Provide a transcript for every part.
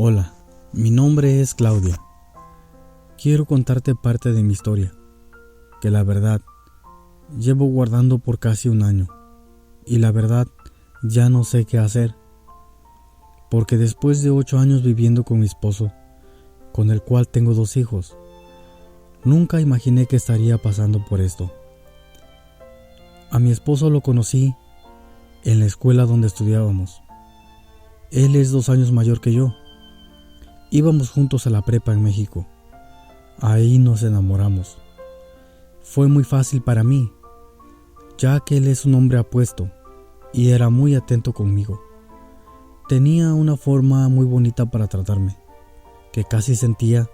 Hola, mi nombre es Claudia. Quiero contarte parte de mi historia, que la verdad llevo guardando por casi un año, y la verdad ya no sé qué hacer, porque después de 8 años viviendo con mi esposo, con el cual tengo 2 hijos, nunca imaginé que estaría pasando por esto. A mi esposo lo conocí en la escuela donde estudiábamos. Él es 2 años mayor que yo. Íbamos juntos a la prepa en México. Ahí nos enamoramos. Fue muy fácil para mí, ya que él es un hombre apuesto y era muy atento conmigo. Tenía una forma muy bonita para tratarme, que casi sentía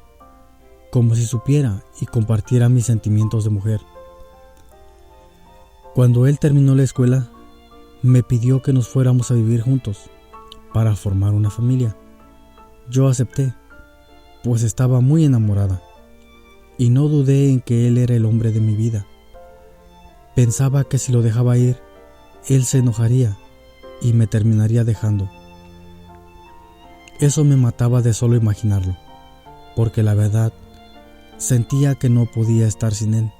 como si supiera y compartiera mis sentimientos de mujer. Cuando él terminó la escuela, me pidió que nos fuéramos a vivir juntos para formar una familia. Yo acepté, pues estaba muy enamorada, y no dudé en que él era el hombre de mi vida. Pensaba que si lo dejaba ir, él se enojaría y me terminaría dejando. Eso me mataba de solo imaginarlo, porque la verdad, sentía que no podía estar sin él.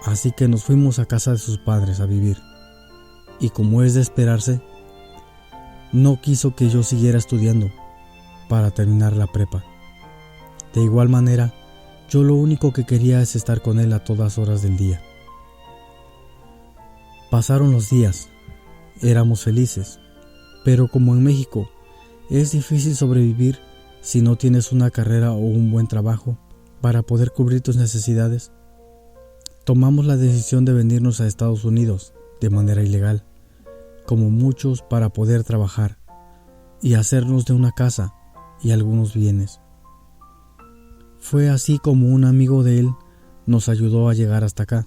Así que nos fuimos a casa de sus padres a vivir, y como es de esperarse, no quiso que yo siguiera estudiando para terminar la prepa. De igual manera, yo lo único que quería es estar con él a todas horas del día. Pasaron los días, éramos felices, pero como en México es difícil sobrevivir si no tienes una carrera o un buen trabajo para poder cubrir tus necesidades, tomamos la decisión de venirnos a Estados Unidos de manera ilegal, como muchos, para poder trabajar y hacernos de una casa y algunos bienes. Fue así como un amigo de él nos ayudó a llegar hasta acá,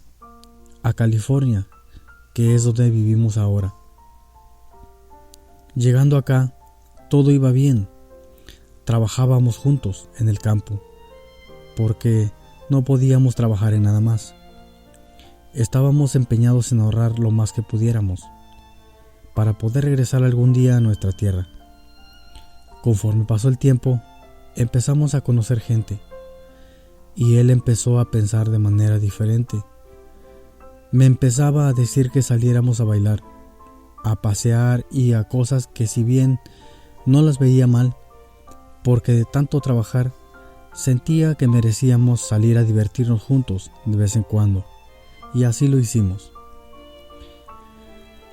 a California, que es donde vivimos ahora. Llegando acá, todo iba bien. Trabajábamos juntos en el campo, porque no podíamos trabajar en nada más. Estábamos empeñados en ahorrar lo más que pudiéramos, para poder regresar algún día a nuestra tierra. Conforme pasó el tiempo, empezamos a conocer gente, y él empezó a pensar de manera diferente. Me empezaba a decir que saliéramos a bailar, a pasear y a cosas que, si bien no las veía mal, porque de tanto trabajar, sentía que merecíamos salir a divertirnos juntos de vez en cuando, y así lo hicimos.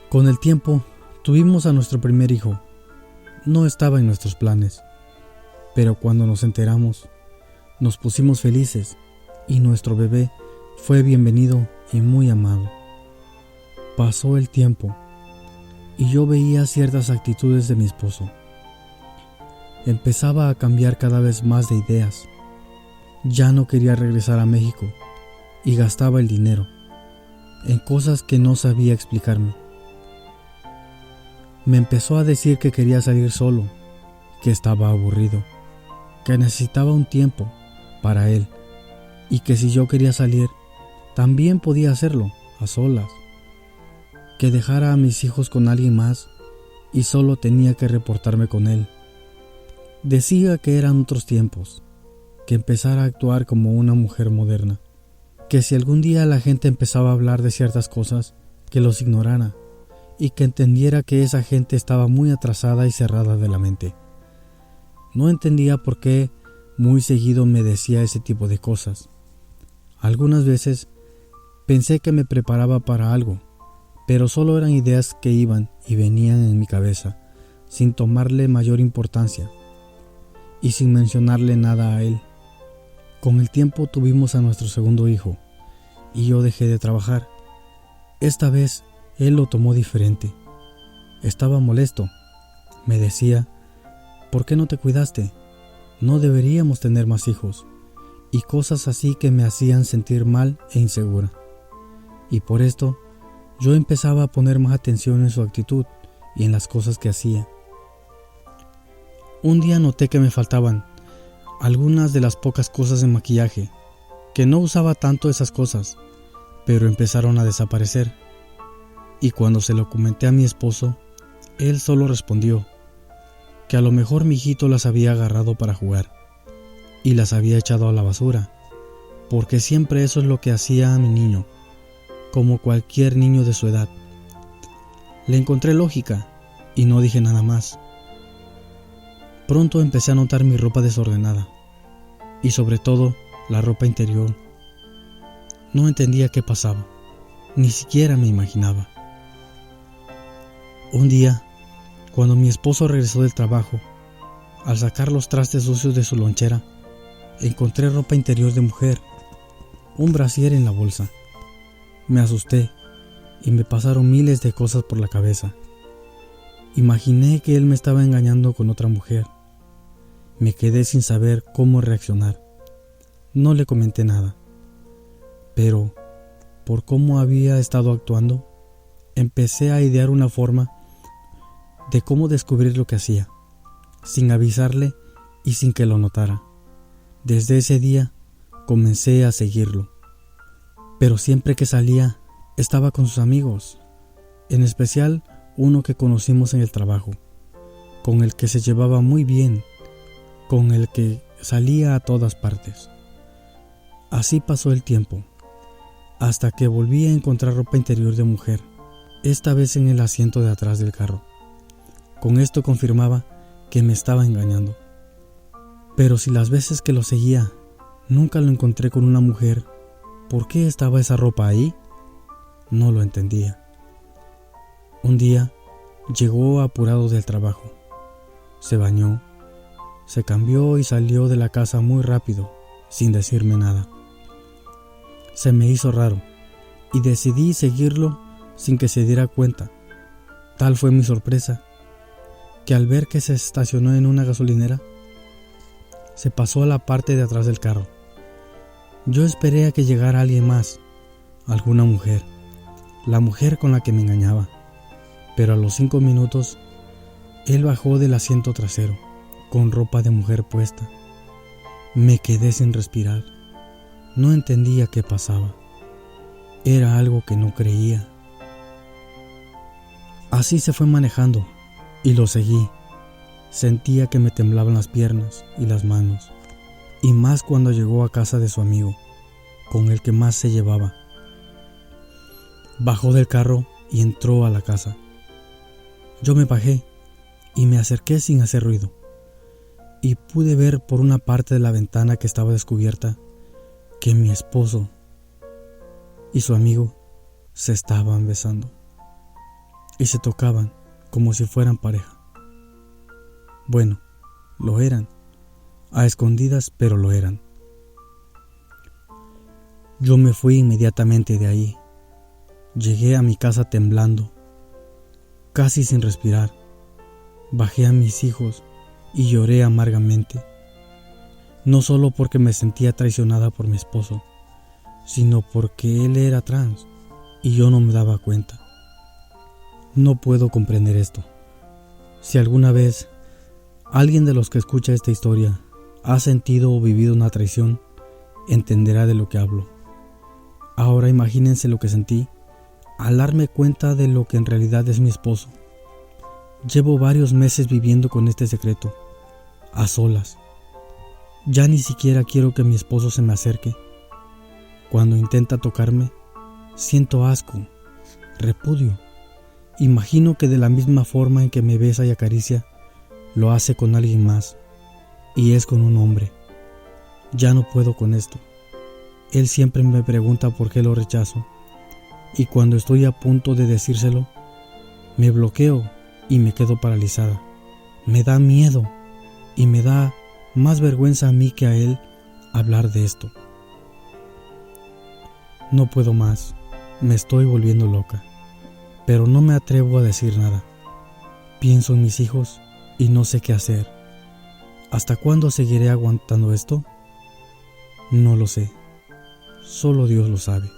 Con el tiempo, tuvimos a nuestro primer hijo. No estaba en nuestros planes, pero cuando nos enteramos, nos pusimos felices y nuestro bebé fue bienvenido y muy amado. Pasó el tiempo y yo veía ciertas actitudes de mi esposo. Empezaba a cambiar cada vez más de ideas. Ya no quería regresar a México y gastaba el dinero en cosas que no sabía explicarme. Me empezó a decir que quería salir solo, que estaba aburrido, que necesitaba un tiempo para él y que si yo quería salir, también podía hacerlo a solas, que dejara a mis hijos con alguien más y solo tenía que reportarme con él. Decía que eran otros tiempos, que empezara a actuar como una mujer moderna, que si algún día la gente empezaba a hablar de ciertas cosas, que los ignorara y que entendiera que esa gente estaba muy atrasada y cerrada de la mente. No entendía por qué muy seguido me decía ese tipo de cosas. Algunas veces pensé que me preparaba para algo, pero solo eran ideas que iban y venían en mi cabeza, sin tomarle mayor importancia y sin mencionarle nada a él. Con el tiempo tuvimos a nuestro segundo hijo y yo dejé de trabajar. Esta vez él lo tomó diferente. Estaba molesto. Me decía, ¿por qué no te cuidaste? No deberíamos tener más hijos. Y cosas así que me hacían sentir mal e insegura. Y por esto, yo empezaba a poner más atención en su actitud y en las cosas que hacía. Un día noté que me faltaban algunas de las pocas cosas de maquillaje, que no usaba tanto esas cosas, pero empezaron a desaparecer. Y cuando se lo comenté a mi esposo, él solo respondió, que a lo mejor mi hijito las había agarrado para jugar y las había echado a la basura, porque siempre eso es lo que hacía a mi niño, como cualquier niño de su edad. Le encontré lógica y no dije nada más. Pronto empecé a notar mi ropa desordenada y sobre todo la ropa interior. No entendía qué pasaba, ni siquiera me imaginaba. Un día, cuando mi esposo regresó del trabajo, al sacar los trastes sucios de su lonchera, encontré ropa interior de mujer, un brasier en la bolsa. Me asusté y me pasaron miles de cosas por la cabeza. Imaginé que él me estaba engañando con otra mujer. Me quedé sin saber cómo reaccionar. No le comenté nada, pero por cómo había estado actuando, empecé a idear una forma de cómo descubrir lo que hacía, sin avisarle y sin que lo notara. Desde ese día comencé a seguirlo, pero siempre que salía estaba con sus amigos, en especial uno que conocimos en el trabajo, con el que se llevaba muy bien, con el que salía a todas partes. Así pasó el tiempo, hasta que volví a encontrar ropa interior de mujer, esta vez en el asiento de atrás del carro. Con esto confirmaba que me estaba engañando. Pero si las veces que lo seguía nunca lo encontré con una mujer, ¿por qué estaba esa ropa ahí? No lo entendía. Un día llegó apurado del trabajo. Se bañó, se cambió y salió de la casa muy rápido, sin decirme nada. Se me hizo raro y decidí seguirlo sin que se diera cuenta. Tal fue mi sorpresa, que al ver que se estacionó en una gasolinera, se pasó a la parte de atrás del carro. Yo esperé a que llegara alguien más, alguna mujer, la mujer con la que me engañaba, pero a los 5 minutos, él bajó del asiento trasero, con ropa de mujer puesta. Me quedé sin respirar. No entendía qué pasaba. Era algo que no creía. Así se fue manejando, y lo seguí. Sentía que me temblaban las piernas y las manos, y más cuando llegó a casa de su amigo, con el que más se llevaba. Bajó del carro y entró a la casa. Yo me bajé y me acerqué sin hacer ruido, y pude ver por una parte de la ventana que estaba descubierta que mi esposo y su amigo se estaban besando y se tocaban como si fueran pareja. Bueno, lo eran, a escondidas, pero lo eran. Yo me fui inmediatamente de ahí. Llegué a mi casa temblando, casi sin respirar. Bajé a mis hijos y lloré amargamente, no solo porque me sentía traicionada por mi esposo, sino porque él era trans y yo no me daba cuenta. No puedo comprender esto. Si alguna vez alguien de los que escucha esta historia ha sentido o vivido una traición, entenderá de lo que hablo. Ahora imagínense lo que sentí al darme cuenta de lo que en realidad es mi esposo. Llevo varios meses viviendo con este secreto, a solas. Ya ni siquiera quiero que mi esposo se me acerque. Cuando intenta tocarme, siento asco, repudio. Imagino que de la misma forma en que me besa y acaricia, lo hace con alguien más, y es con un hombre. Ya no puedo con esto. Él siempre me pregunta por qué lo rechazo, y cuando estoy a punto de decírselo, me bloqueo y me quedo paralizada. Me da miedo y me da más vergüenza a mí que a él hablar de esto. No puedo más, me estoy volviendo loca, pero no me atrevo a decir nada. Pienso en mis hijos y no sé qué hacer. ¿Hasta cuándo seguiré aguantando esto? No lo sé, solo Dios lo sabe.